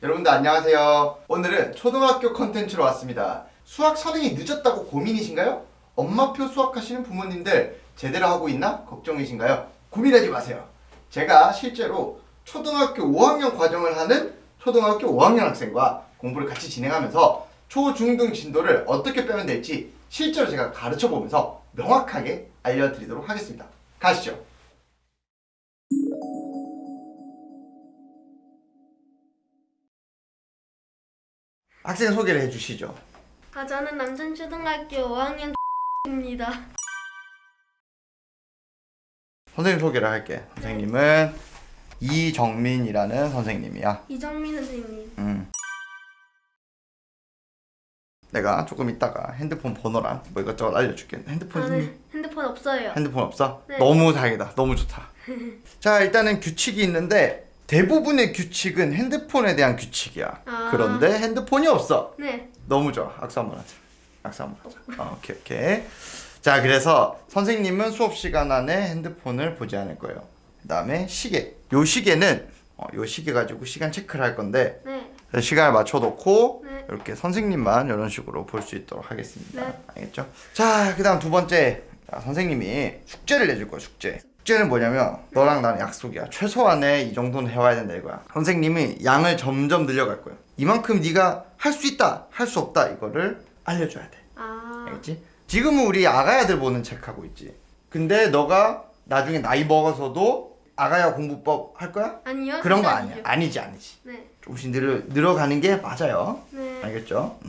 여러분들 안녕하세요. 오늘은 초등학교 컨텐츠로 왔습니다. 수학 선행이 늦었다고 고민이신가요? 엄마표 수학하시는 부모님들 제대로 하고 있나 걱정이신가요? 고민하지 마세요. 제가 실제로 초등학교 5학년 과정을 하는 초등학교 5학년 학생과 공부를 같이 진행하면서 초, 중, 등 진도를 어떻게 빼면 될지 실제로 제가 가르쳐 보면서 명확하게 알려드리도록 하겠습니다. 가시죠. 학생 소개를 해주시죠. 저는 남천초등학교 5학년 입니다. 선생님 소개를 할게. 선생님은 이정민이라는 선생님이야. 이정민 선생님. 내가 조금 이따가 핸드폰 번호랑 뭐 이것저것 알려줄게. 핸드폰 저는 핸드폰 없어요. 핸드폰 없어? 네. 너무 다행이다. 너무 좋다. 자, 일단은 규칙이 있는데 대부분의 규칙은 핸드폰에 대한 규칙이야. 아. 그런데 핸드폰이 없어. 네. 너무 좋아. 악수 한번 하자. 악수 한번 하자. 오케이. 자, 그래서 선생님은 수업 시간 안에 핸드폰을 보지 않을 거예요. 그 다음에 시계. 요 시계는 요 시계 가지고 시간 체크를 할 건데 네. 시간을 맞춰놓고 네. 이렇게 선생님만 이런 식으로 볼 수 있도록 하겠습니다. 네. 알겠죠? 자, 그 다음 두 번째. 자, 선생님이 숙제를 내줄 거야. 숙제는 뭐냐면 너랑 나는 약속이야. 최소한의 이 정도는 해와야 된다 이거야. 선생님이 양을 점점 늘려갈 거야. 이만큼 네가 할 수 있다, 할 수 없다 이거를 알려줘야 돼. 알겠지? 지금은 우리 아가야들 보는 책 하고 있지. 근데 너가 나중에 나이 먹어서도 아가야 공부법 할 거야? 아니요. 그런 거 아니죠. 아니야. 아니지. 네. 조금씩 늘어가는 게 맞아요. 네. 알겠죠?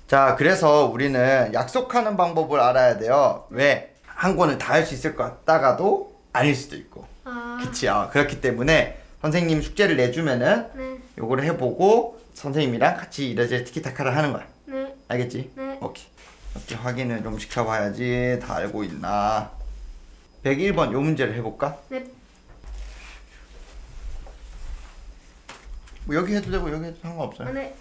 자, 그래서 우리는 약속하는 방법을 알아야 돼요. 왜? 한 권을 다 할 수 있을 것 같다가도 아닐 수도 있고. 그치? 그렇기 때문에 선생님 숙제를 내주면은 네. 요거를 해보고 선생님이랑 같이 이래저래 티키타카를 하는 거야. 네. 알겠지? 네. 오케이. 이렇게 확인을 좀 시켜봐야지 다 알고 있나. 101번 요 문제를 해볼까? 네. 뭐 여기 해도 되고 여기 해도 상관없어요. 네.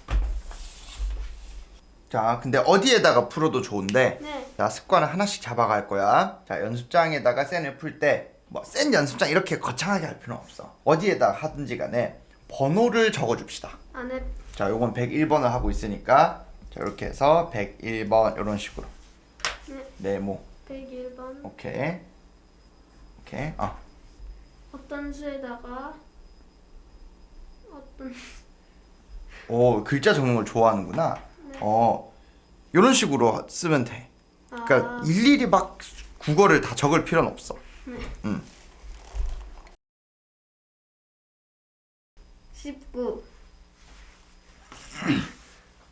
자, 근데 어디에다가 풀어도 좋은데 네. 자, 습관을 하나씩 잡아갈 거야. 자, 연습장에다가 센을 풀 때 뭐 센 연습장 이렇게 거창하게 할 필요는 없어. 어디에다 하든지 간에 번호를 적어줍시다. 네. 자, 요건 101번을 하고 있으니까 자, 이렇게 해서 101번 이런 식으로 네. 네모. 101번. 오케이. 어떤 수에다가 어떤 오, 글자 적는 걸 좋아하는구나. 네. 이런 식으로 쓰면 돼. 그러니까 일일이 막 국어를 다 적을 필요는 없어. 네. 19.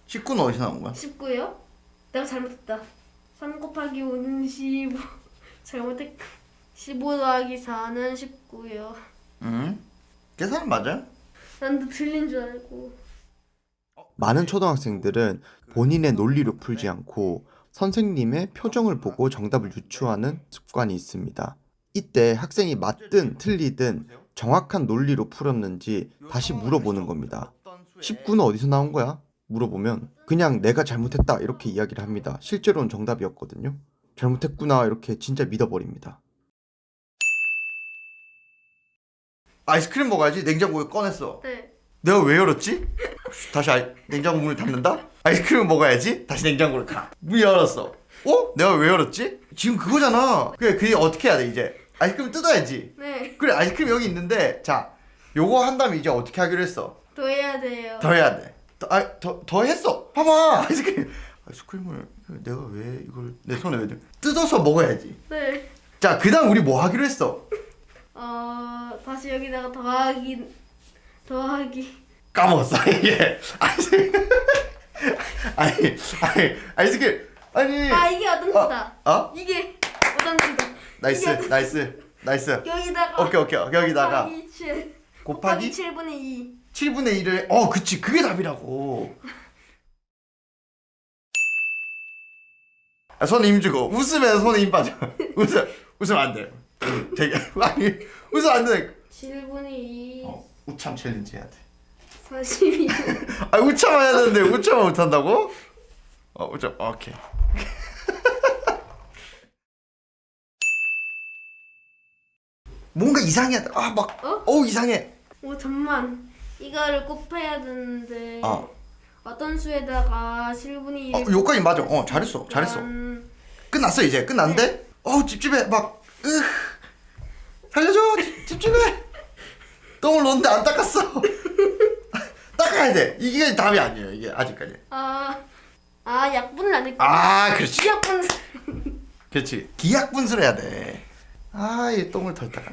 19는 어디서 나온 거야? 19요? 내가 잘못했다. 3 곱하기 5는 15. 잘못했. 15 더하기 4는 19요. 계산은 맞아요? 난도 틀린 줄 알고. 많은 초등학생들은 본인의 논리로 풀지 않고 선생님의 표정을 보고 정답을 유추하는 습관이 있습니다. 이때 학생이 맞든 틀리든 정확한 논리로 풀었는지 다시 물어보는 겁니다. 19는 어디서 나온 거야? 물어보면 그냥 내가 잘못했다 이렇게 이야기를 합니다. 실제로는 정답이었거든요. 잘못했구나 이렇게 진짜 믿어버립니다. 아이스크림 먹어야지. 냉장고에 꺼냈어. 네. 내가 왜 열었지? 다시 냉장고 문을 닫는다? 아이스크림 먹어야지. 다시 냉장고를 가. 문 열었어. 내가 왜 열었지? 지금 그거잖아. 그게 어떻게 해야 돼 이제? 아이스크림 뜯어야지. 네. 그래, 아이스크림 여기 있는데 자, 요거 한 다음에 이제 어떻게 하기로 했어? 더 해야 돼요. 더 해야 돼. 더 했어. 봐봐. 아이스크림을 내가 왜 이걸 내 손에 왜 뜯어서 먹어야지. 네. 자, 그다음 우리 뭐 하기로 했어? 다시 여기다가 더하기. 까먹었어. 이게 아이스크림 이게 어떤 수다. 이게 어떤 수다. 나이스. 여기다가. 오케이. 여기다가 곱하기 곱하기 7분의 2. 7분의 1을 그치, 그게 답이라고. 손에 힘 주고 웃으면 손에 힘 빠져. 웃으면 안 돼. 되게 웃으면 안 돼. 7분의 2. 우참 챌린지 해야 돼. 42. 우참 해야 되는데 우참을 못 한다고? 우참. 오케이. 뭔가 이상해. 이상해. 오, 잠만. 이거를 곱해야 되는데 아. 어떤 수에다가 실분이 요까지 맞아. 잘했어. 끝났어 이제. 끝났는데? 찝찝해. 살려줘. 찝찝해. 똥을 넣었는데 안 닦았어. 닦아야 돼. 이게 답이 아니에요. 이게 아직까지. 약분을 안 했고. 그렇지. 약분. 그렇지. 기약 분수를 해야 돼. 이 똥을 덜 닦아.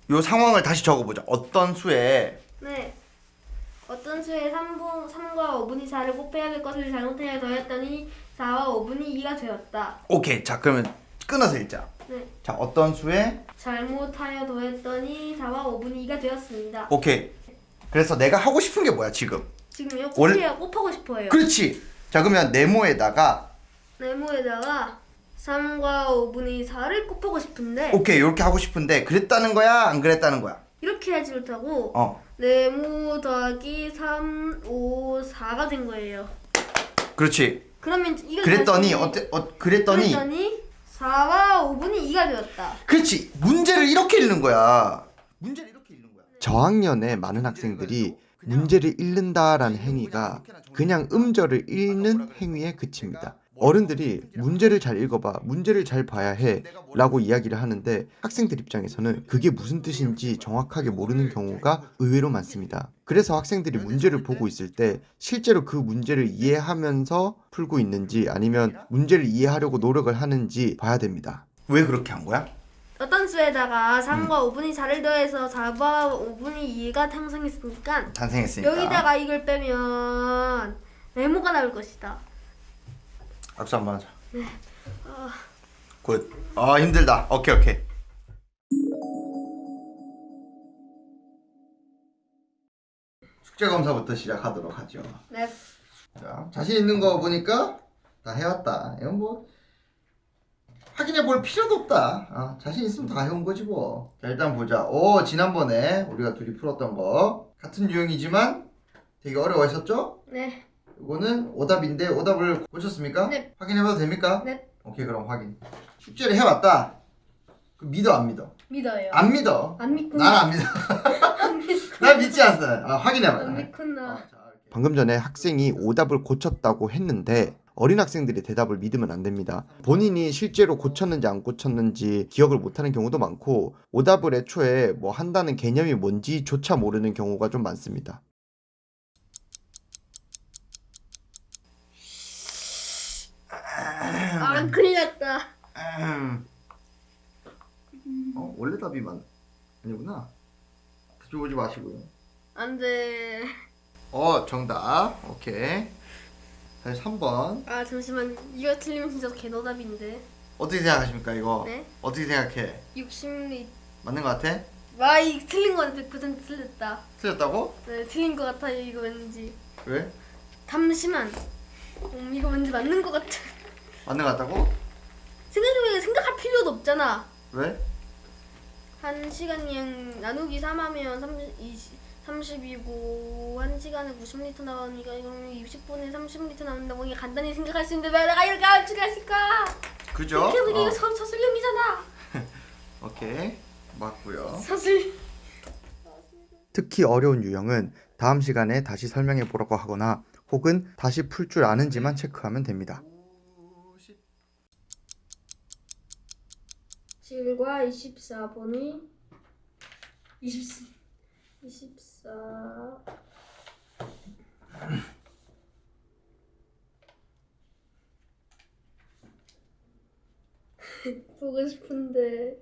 요 상황을 다시 적어보자. 어떤 수에 네. 어떤 수에 3과 5분의 4를 곱해야 될 것을 잘못하여 더했더니 4와 5분의 2가 되었다. 오케이. 자 그러면 끊어서 읽자. 네. 자 어떤 수에 잘못하여 더했더니 4와 5분의 2가 되었습니다. 오케이. 그래서 내가 하고 싶은 게 뭐야 지금? 지금요? 원래- 곱하고 싶어요. 그렇지. 자 그러면 네모에다가 네모에다가 3과 5분의 4를 곱하고 싶은데 오케이 이렇게 하고 싶은데 그랬다는 거야 안 그랬다는 거야? 이렇게 하지 못하고 어 네모 더하기 3, 5, 4가 된 거예요. 그렇지. 그러면 이걸 그랬더니 다시- 그랬더니 4와 5분의 2가 되었다. 그렇지. 문제를 이렇게 읽는 거야. 문제를 이렇게 읽는 거야. 저학년의 많은 학생들이 문제를 읽는다라는 행위가 그냥 음절을 읽는 행위에 그칩니다. 어른들이 문제를 잘 읽어봐, 문제를 잘 봐야 해 라고 이야기를 하는데 학생들 입장에서는 그게 무슨 뜻인지 정확하게 모르는 경우가 의외로 많습니다. 그래서 학생들이 문제를 보고 있을 때 실제로 그 문제를 이해하면서 풀고 있는지 아니면 문제를 이해하려고 노력을 하는지 봐야 됩니다. 왜 그렇게 한 거야? 어떤 수에다가 3과 5분의 4를 더해서 4와 5분의 2가 탄생했으니까 탄생했으니까. 여기다가 이걸 빼면 네모가 나올 것이다. 박수 한번 하자. 네. 굿. 힘들다. 오케이. 숙제 검사부터 시작하도록 하죠. 네. 자, 자신 있는 거 보니까 다 해왔다. 이건 뭐 확인해 볼 필요도 없다. 자신 있으면 다 해온 거지 뭐. 자, 일단 보자. 지난번에 우리가 둘이 풀었던 거 같은 유형이지만 되게 어려워했었죠? 네. 이거는 오답인데 오답을 보셨습니까? 네. 확인해봐도 됩니까? 네. 오케이 그럼 확인. 숙제를 해왔다. 그 믿어 안 믿어? 믿어요. 안 믿어. 안 믿구나. 난 안 믿어. 안 믿구나. 난 믿지 않어. 확인해봐. 안 믿구나. 자, 이렇게. 방금 전에 학생이 오답을 고쳤다고 했는데 어린 학생들이 대답을 믿으면 안 됩니다. 본인이 실제로 고쳤는지 안 고쳤는지 기억을 못하는 경우도 많고 오답을 애초에 뭐 한다는 개념이 뭔지조차 모르는 경우가 좀 많습니다. 큰일 났다. 원래 답이 아니구나. 들어오지 마시고요. 안 돼. 정답. 오케이. 다시 3번. 잠시만. 이거 틀리면 진짜 개노답인데. 어떻게 생각하십니까 이거? 네? 어떻게 생각해? 60리. 맞는 거 같아? 와, 이 틀린 건 100% 틀렸다. 틀렸다고? 네, 틀린 거 같아요. 이거 왠지. 왜? 잠시만. 이거 왠지 맞는 거 같아. 맞는 거 같다고? 생각해보니까 생각할 필요도 없잖아. 왜? 1시간이랑 나누기 3하면 30이고 1시간에 90리터 나오니까 그러면 60분에 30리터 나온다고 이게 간단히 생각할 수 있는데 왜 내가 이렇게 할 줄 알았을까? 그죠? 이렇게 보니 이거 서술형이잖아. 오케이. 맞고요. 서술. 특히 어려운 유형은 다음 시간에 다시 설명해 보라고 하거나 혹은 다시 풀 줄 아는지만 체크하면 됩니다. 7과 24번이 24 보고 싶은데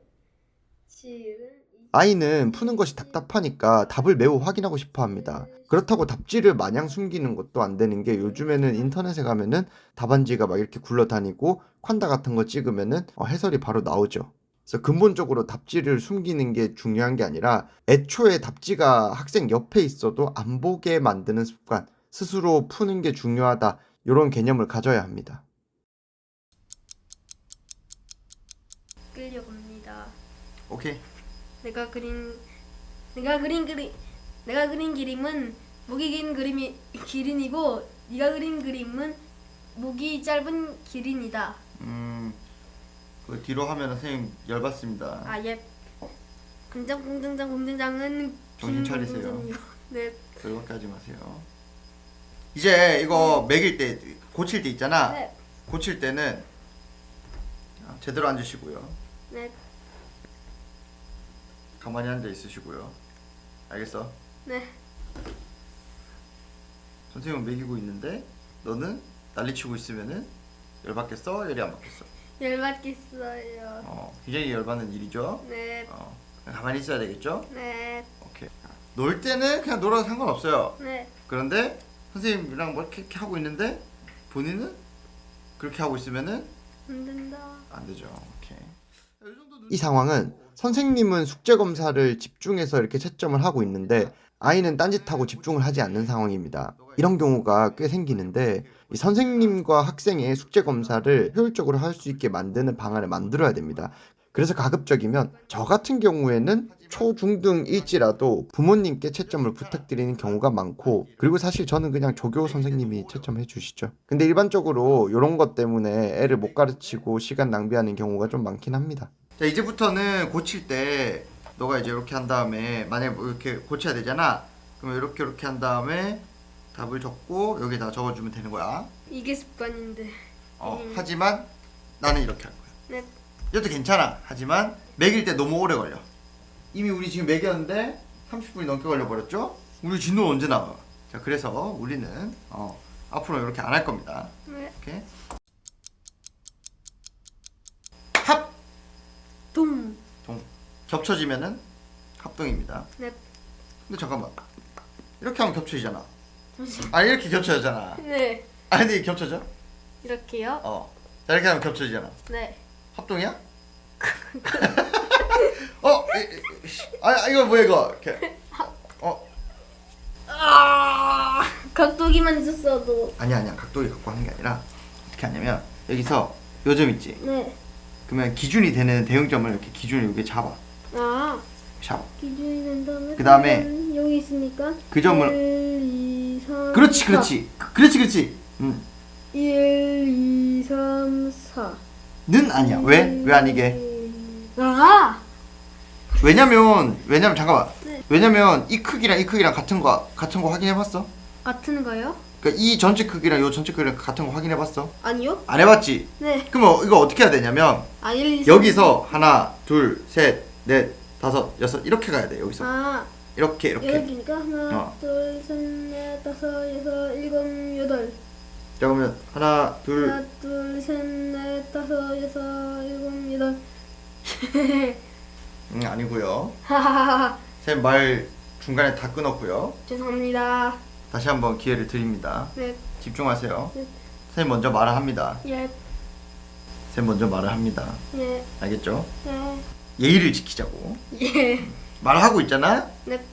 7은 아이는 푸는 것이 답답하니까 답을 매우 확인하고 싶어 합니다. 그렇다고 답지를 마냥 숨기는 것도 안 되는 게 요즘에는 인터넷에 가면은 답안지가 막 이렇게 굴러다니고 콴다 같은 거 찍으면은 해설이 바로 나오죠. 그래서 근본적으로 답지를 숨기는 게 중요한 게 아니라 애초에 답지가 학생 옆에 있어도 안 보게 만드는 습관, 스스로 푸는 게 중요하다. 이런 개념을 가져야 합니다. 끌려갑니다. 오케이. 내가 그린 그림은 목이 긴 그림이 기린이고 네가 그린 그림은 목이 짧은 기린이다. 그 뒤로 하면 선생님 열받습니다. 예. 감장 공장장은 정신 차리세요. 김공장이요. 네. 그거밖에 하지 마세요. 이제 이거 먹일 때 고칠 때 있잖아. 네. 고칠 때는 제대로 앉으시고요. 네. 가만히 앉아 있으시고요. 알겠어? 네. 선생님은 먹이고 있는데 너는 난리치고 있으면은 열받겠어? 열이 안 받겠어? 열받겠어요. 굉장히 열받는 일이죠. 네. 가만히 있어야 되겠죠? 네. 오케이. 놀 때는 그냥 놀아도 상관없어요. 네. 그런데 선생님이랑 뭐 이렇게 하고 있는데 본인은 그렇게 하고 있으면은 안 된다. 안 되죠. 오케이. 이 상황은 선생님은 숙제 검사를 집중해서 이렇게 채점을 하고 있는데 아이는 딴짓하고 집중을 하지 않는 상황입니다. 이런 경우가 꽤 생기는데 이 선생님과 학생의 숙제 검사를 효율적으로 할 수 있게 만드는 방안을 만들어야 됩니다. 그래서 가급적이면 저 같은 경우에는 초, 중, 등일지라도 부모님께 채점을 부탁드리는 경우가 많고, 그리고 사실 저는 그냥 조교 선생님이 채점해 주시죠. 근데 일반적으로 이런 것 때문에 애를 못 가르치고 시간 낭비하는 경우가 좀 많긴 합니다. 자, 이제부터는 고칠 때 너가 이제 이렇게 한 다음에 만약에 뭐 이렇게 고쳐야 되잖아. 그러면 이렇게 한 다음에 답을 적고 여기다 적어주면 되는 거야. 이게 습관인데. 하지만 나는 이렇게 할 거야. 네. 이것도 괜찮아. 하지만 먹일 때 너무 오래 걸려. 이미 우리 지금 먹였는데 30분이 넘게 걸려버렸죠? 우리 진도 언제 나와? 자, 그래서 우리는 앞으로 이렇게 안 할 겁니다. 네. 이렇게 합! 동. 겹쳐지면은 합동입니다. 네. 근데 잠깐만, 이렇게 하면 겹쳐지잖아. 잠시만. 아, 이렇게 겹쳐지잖아. 네. 아, 근데 이게 겹쳐져? 이렇게요? 자, 이렇게 하면 겹쳐지잖아. 네. 합동이야? 이거 뭐야 이거? 이렇게. 각도기만 있었어도. 아니야. 각도기 갖고 하는 게 아니라 어떻게 하냐면 여기서 요 점 있지? 네. 그러면 기준이 되는 대응점을 이렇게 기준을 여기 잡아. 기준이 된다면. 그다음에 여기 있으니까. 그 점을 1, 2, 3. 그렇지. 1, 2, 3, 4. 는 아니야. 왜 아니게? 왜냐면 잠깐만. 네. 왜냐면 이 크기랑 같은 거 확인해 봤어? 같은 거요? 그러니까 이 전체 크기랑 요 전체 크기랑 같은 거 확인해 봤어? 아니요. 안 해봤지? 네. 그럼 이거 어떻게 해야 되냐면 1, 2, 3. 여기서 하나, 둘, 셋, 넷, 다섯, 여섯 이렇게 가야 돼. 여기서 이렇게. 여기니까 하나, 둘, 셋, 넷, 다섯, 여섯, 일곱, 여덟. 자, 그러면 하나, 둘. 하나, 둘, 셋, 넷, 다섯, 여섯, 일곱, 여덟. 아니고요. 하하하하. 쌤 말 중간에 다 끊었고요. 죄송합니다. 다시 한번 기회를 드립니다. 네. 집중하세요. 네. 쌤 먼저 말을 합니다. 예. 쌤 먼저 말을 합니다. 예. 알겠죠? 예. 예의를 지키자고. 예. 말하고 있잖아. 네.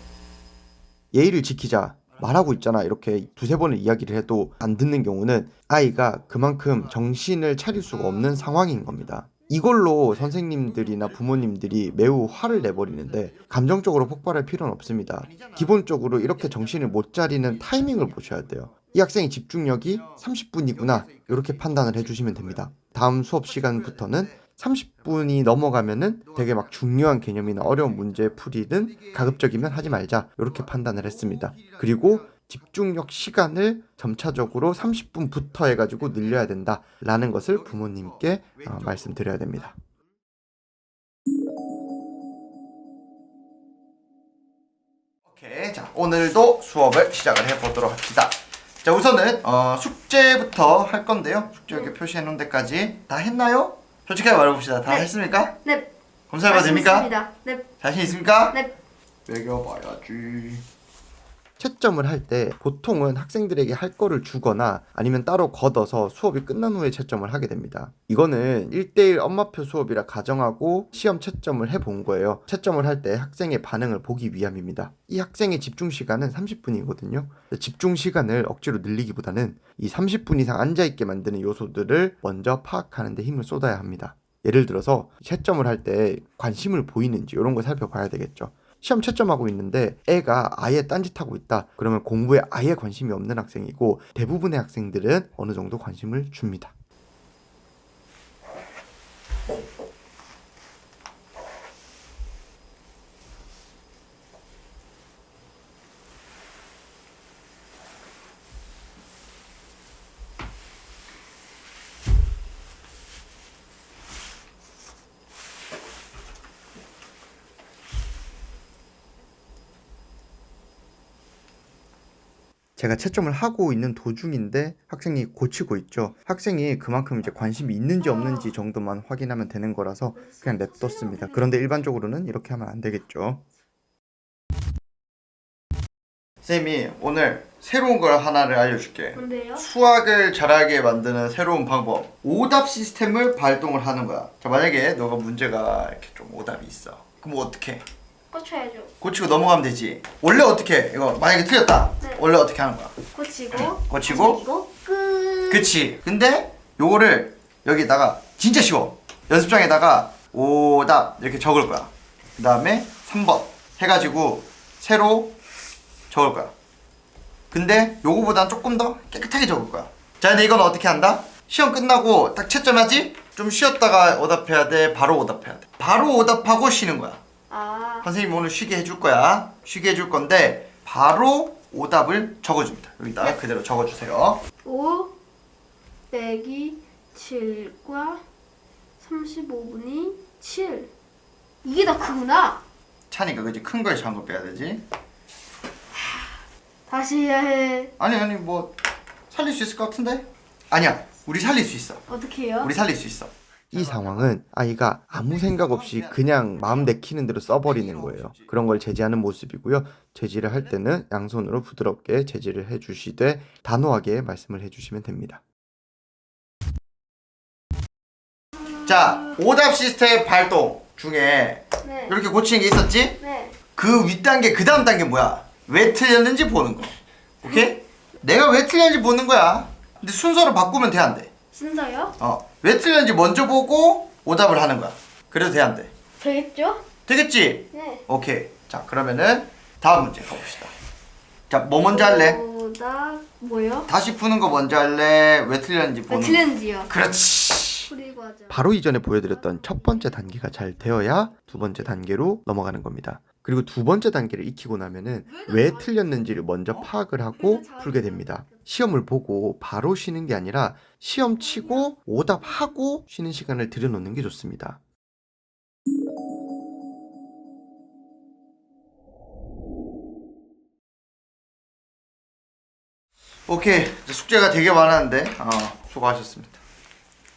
예의를 지키자, 말하고 있잖아, 이렇게 두세 번을 이야기를 해도 안 듣는 경우는 아이가 그만큼 정신을 차릴 수가 없는 상황인 겁니다. 이걸로 선생님들이나 부모님들이 매우 화를 내버리는데 감정적으로 폭발할 필요는 없습니다. 기본적으로 이렇게 정신을 못 차리는 타이밍을 보셔야 돼요. 이 학생의 집중력이 30분이구나, 이렇게 판단을 해주시면 됩니다. 다음 수업 시간부터는 30분이 넘어가면은 되게 막 중요한 개념이나 어려운 문제 풀이는 가급적이면 하지 말자, 이렇게 판단을 했습니다. 그리고 집중력 시간을 점차적으로 30분부터 해가지고 늘려야 된다라는 것을 부모님께 말씀드려야 됩니다. 오케이. 자, 오늘도 수업을 시작을 해보도록 합시다. 자, 우선은 숙제부터 할 건데요. 숙제 이렇게 표시해 놓은 데까지 다 했나요? 솔직하게 말해봅시다. 다 네. 했습니까? 네. 검사해봐도 됩니까? 있습니다. 네. 자신 있습니까? 네. 매겨봐야지. 채점을 할 때 보통은 학생들에게 할 거를 주거나 아니면 따로 걷어서 수업이 끝난 후에 채점을 하게 됩니다. 이거는 1대1 엄마표 수업이라 가정하고 시험 채점을 해본 거예요. 채점을 할 때 학생의 반응을 보기 위함입니다. 이 학생의 집중 시간은 30분이거든요. 집중 시간을 억지로 늘리기보다는 이 30분 이상 앉아있게 만드는 요소들을 먼저 파악하는 데 힘을 쏟아야 합니다. 예를 들어서 채점을 할 때 관심을 보이는지 이런 걸 살펴봐야 되겠죠. 시험 채점하고 있는데 애가 아예 딴짓하고 있다. 그러면 공부에 아예 관심이 없는 학생이고, 대부분의 학생들은 어느 정도 관심을 줍니다. 제가 채점을 하고 있는 도중인데 학생이 고치고 있죠. 학생이 그만큼 이제 관심이 있는지 없는지 정도만 확인하면 되는 거라서 그냥 냅뒀습니다. 그런데 일반적으로는 이렇게 하면 안 되겠죠. 쌤이 오늘 새로운 걸 하나를 알려줄게. 뭔데요? 수학을 잘하게 만드는 새로운 방법. 오답 시스템을 발동을 하는 거야. 자, 만약에 너가 문제가 이렇게 좀 오답이 있어. 그럼 어떻게? 고쳐야죠. 고치고 넘어가면 되지. 원래 어떻게 해? 이거 만약에 틀렸다. 네. 원래 어떻게 하는 거야? 고치고 고치고 끝. 그치. 근데 요거를 여기다가 진짜 쉬워. 연습장에다가 오답 이렇게 적을 거야. 그 다음에 3번 해가지고 새로 적을 거야. 근데 요거보단 조금 더 깨끗하게 적을 거야. 자, 근데 이건 어떻게 한다? 시험 끝나고 딱 채점하지? 좀 쉬었다가 오답해야 돼? 바로 오답해야 돼? 바로 오답하고 쉬는 거야. 아, 선생님 오늘 쉬게 해줄 거야. 쉬게 해줄 건데 바로 오답을 적어줍니다. 여기다 네. 그대로 적어주세요. 5 빼기 7과 35분의 7. 이게 더 크구나. 차니까 그지? 큰 거에 작은 거 빼야 되지. 다시 해야 해. 아니 뭐 살릴 수 있을 것 같은데? 아니야, 우리 살릴 수 있어. 어떻게 해요? 우리 살릴 수 있어. 이 상황은 아이가 아무 생각 없이 그냥 마음 내키는 대로 써버리는 거예요. 그런 걸 제지하는 모습이고요. 제지를 할 때는 양손으로 부드럽게 제지를 해주시되 단호하게 말씀을 해주시면 됩니다. 자, 오답 시스템 발동 중에 네. 이렇게 고치는 게 있었지? 네. 그 윗단계 그 다음 단계 뭐야? 왜 틀렸는지 보는 거. 오케이? 내가 왜 틀렸는지 보는 거야. 근데 순서를 바꾸면 돼, 안 돼? 순서요? 왜 틀렸는지 먼저 보고 오답을 하는 거야. 그래도 돼, 안 돼? 되겠죠? 되겠지? 네. 오케이. 자, 그러면은 다음 문제 가봅시다. 자, 뭐 먼저 할래? 오답 뭐요? 다시 푸는 거 먼저 할래? 왜 틀렸는지 보는 거. 틀렸지요. 그렇지. 그리고 하자. 바로 이전에 보여드렸던 첫 번째 단계가 잘 되어야 두 번째 단계로 넘어가는 겁니다. 그리고 두 번째 단계를 익히고 나면은 왜 틀렸는지를 먼저 파악을 하고 풀게 됩니다. 시험을 보고 바로 쉬는 게 아니라 시험 치고 오답하고 쉬는 시간을 들여놓는 게 좋습니다. 오케이. 이제 숙제가 되게 많았는데 수고하셨습니다.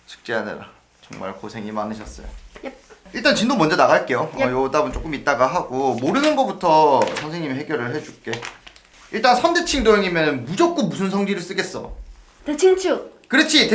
숙제하느라 정말 고생이 많으셨어요. 옙. 일단 진도 먼저 나갈게요. 옙. 요 답은 조금 이따가 하고 모르는 거부터 선생님이 해결을 해줄게. 일단 선대칭 도형이면 무조건 무슨 성질을 쓰겠어? 대칭축. 그렇지.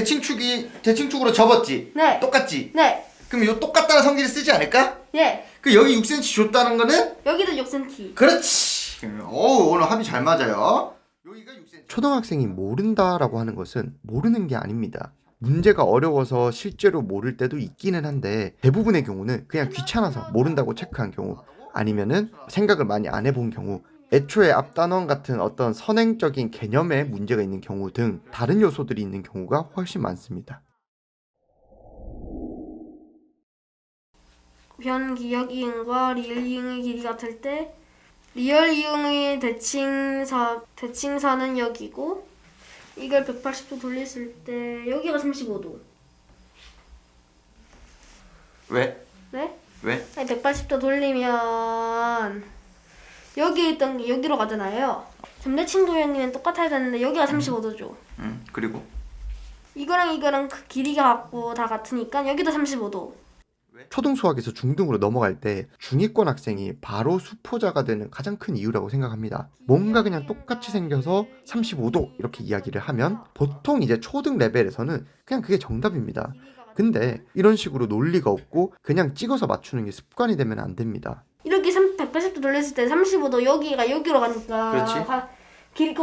대칭축으로 접었지. 네. 똑같지. 네. 그럼 요 똑같다는 성질을 쓰지 않을까? 예. 그 여기 6cm 줬다는 거는 여기도 6cm. 그렇지. 오늘 합이 잘 맞아요. 여기가 6cm. 초등학생이 모른다라고 하는 것은 모르는 게 아닙니다. 문제가 어려워서 실제로 모를 때도 있기는 한데 대부분의 경우는 그냥 귀찮아서 모른다고 체크한 경우 아니면은 생각을 많이 안 해본 경우 애초에 앞단원 같은 어떤 선행적인 개념에 문제가 있는 경우 등 다른 요소들이 있는 경우가 훨씬 많습니다. 변기역 이응과 리을 이응의 길이 같을 때 리얼 이응의 대칭사는 여기고 이걸 180도 돌렸을 때 여기가 35도. 왜? 네? 왜? 아니 180도 돌리면 여기 있던 게 여기로 가잖아요. 점대칭 도형이면 똑같아야 되는데 여기가 35도죠. 그리고 이거랑 그 길이가 같고 다 같으니까 여기도 35도. 초등 수학에서 중등으로 넘어갈 때 중위권 학생이 바로 수포자가 되는 가장 큰 이유라고 생각합니다. 뭔가 그냥 똑같이 생겨서 35도 이렇게 이야기를 하면 보통 이제 초등 레벨에서는 그냥 그게 정답입니다. 근데 이런 식으로 논리가 없고 그냥 찍어서 맞추는 게 습관이 되면 안 됩니다. 이렇게 180도 돌렸을 때 35도 여기가 여기로 가니까 그렇지. 길이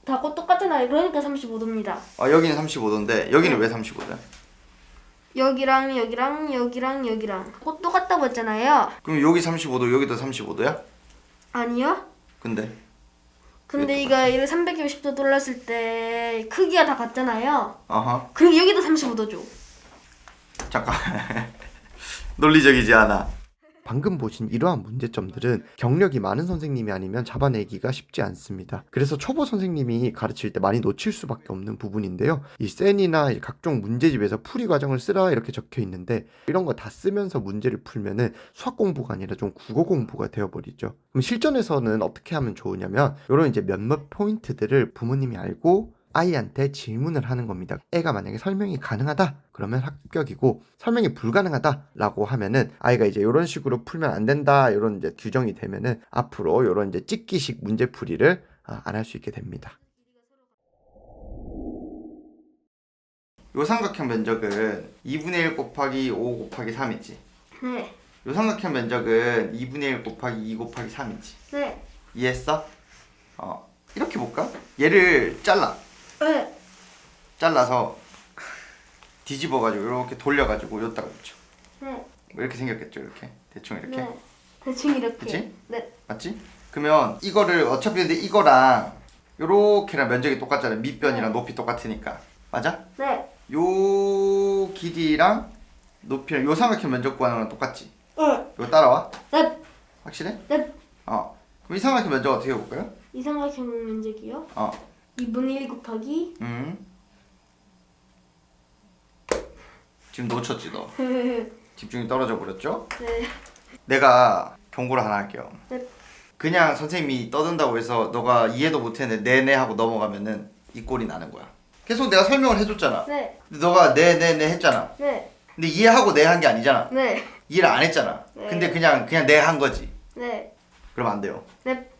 다 똑같잖아요. 그러니까 35도입니다. 여기는 35도인데 여기는 왜 35도야? 여기랑 꼭 똑같다고 했잖아요. 그럼 여기 35도 여기도 35도야? 아니요. 근데 근데 이거 360도 돌렸을 때 크기가 다 같잖아요. 아하. 그리고 여기도 35도죠. 잠깐 논리적이지 않아. 방금 보신 이러한 문제점들은 경력이 많은 선생님이 아니면 잡아내기가 쉽지 않습니다. 그래서 초보 선생님이 가르칠 때 많이 놓칠 수밖에 없는 부분인데요. 이 센이나 각종 문제집에서 풀이 과정을 쓰라 이렇게 적혀 있는데 이런 거 다 쓰면서 문제를 풀면은 수학 공부가 아니라 좀 국어 공부가 되어버리죠. 그럼 실전에서는 어떻게 하면 좋으냐면 이런 이제 몇몇 포인트들을 부모님이 알고 아이한테 질문을 하는 겁니다. 애가 만약에 설명이 가능하다 그러면 합격이고, 설명이 불가능하다 라고 하면은 아이가 이제 이런 식으로 풀면 안 된다 이런 이제 규정이 되면은 앞으로 이런 이제 찍기식 문제풀이를 안 할 수 있게 됩니다. 요 삼각형 면적은 2분의 1 곱하기 5 곱하기 3이지. 네. 요 삼각형 면적은 2분의 1 곱하기 2 곱하기 3이지. 네. 이해했어? 이렇게 볼까? 얘를 잘라. 네. 잘라서 뒤집어가지고 이렇게 돌려가지고 여기다가 붙여. 네. 뭐 이렇게 생겼겠죠? 이렇게 대충 이렇게. 네. 대충 이렇게. 그치? 네. 맞지? 그러면 이거를 어차피 근데 이거랑 요렇게랑 면적이 똑같잖아. 밑변이랑 높이 똑같으니까. 맞아? 네. 요 길이랑 높이랑 요 삼각형 면적 구하는 거랑 똑같지? 네. 이거 따라와? 네. 확실해? 네. 그럼 이 삼각형 면적 어떻게 해볼까요? 이 삼각형 면적이요? 2분의 1 곱하기 지금 놓쳤지 너. 집중이 떨어져 버렸죠? 네. 내가 경고를 하나 할게요. 네. 그냥 선생님이 떠든다고 해서 너가 이해도 못했는데 네네 하고 넘어가면은 이 꼴이 나는 거야. 계속 내가 설명을 해줬잖아. 네. 근데 너가 네네네 했잖아. 네. 근데 이해하고 네 한 게 아니잖아. 네. 이해를 안 했잖아. 네. 근데 그냥 네 한 거지. 네. 그러면 안 돼요. 네.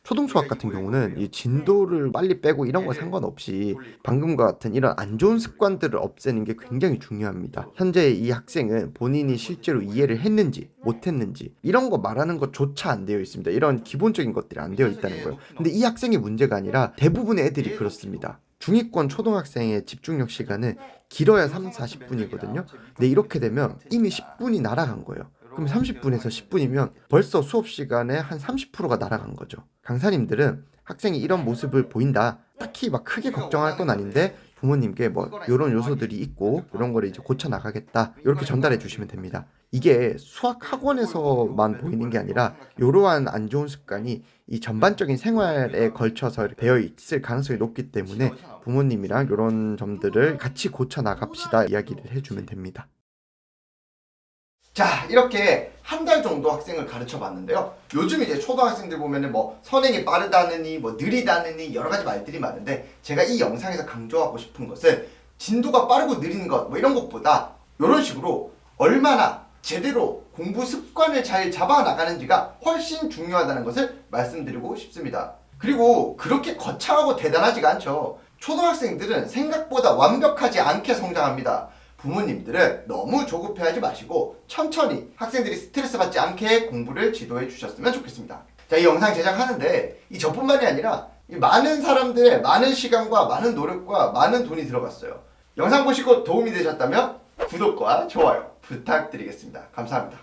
초등수학 같은 경우는 이 진도를 빨리 빼고 이런 거 상관없이 방금과 같은 이런 안 좋은 습관들을 없애는 게 굉장히 중요합니다. 현재 이 학생은 본인이 실제로 이해를 했는지 못했는지 이런 거 말하는 것조차 안 되어 있습니다. 이런 기본적인 것들이 안 되어 있다는 거예요. 근데 이 학생의 문제가 아니라 대부분의 애들이 그렇습니다. 중위권 초등학생의 집중력 시간은 길어야 30-40분이거든요. 근데 이렇게 되면 이미 10분이 날아간 거예요. 그럼 30분에서 10분이면 벌써 수업 시간에 한 30%가 날아간 거죠. 강사님들은 학생이 이런 모습을 보인다, 딱히 막 크게 걱정할 건 아닌데 부모님께 뭐 이런 요소들이 있고 이런 거를 이제 고쳐 나가겠다 이렇게 전달해 주시면 됩니다. 이게 수학 학원에서만 보이는 게 아니라 이러한 안 좋은 습관이 이 전반적인 생활에 걸쳐서 배어 있을 가능성이 높기 때문에 부모님이랑 이런 점들을 같이 고쳐 나갑시다 이야기를 해주면 됩니다. 자, 이렇게 한 달 정도 학생을 가르쳐 봤는데요. 요즘 이제 초등학생들 보면은 뭐 선행이 빠르다느니 뭐 느리다느니 여러 가지 말들이 많은데, 제가 이 영상에서 강조하고 싶은 것은 진도가 빠르고 느린 것 뭐 이런 것보다 이런 식으로 얼마나 제대로 공부 습관을 잘 잡아 나가는지가 훨씬 중요하다는 것을 말씀드리고 싶습니다. 그리고 그렇게 거창하고 대단하지가 않죠. 초등학생들은 생각보다 완벽하지 않게 성장합니다. 부모님들은 너무 조급해하지 마시고 천천히 학생들이 스트레스 받지 않게 공부를 지도해 주셨으면 좋겠습니다. 자, 이 영상 제작하는데 이 저뿐만이 아니라 이 많은 사람들의 많은 시간과 많은 노력과 많은 돈이 들어갔어요. 영상 보시고 도움이 되셨다면 구독과 좋아요 부탁드리겠습니다. 감사합니다.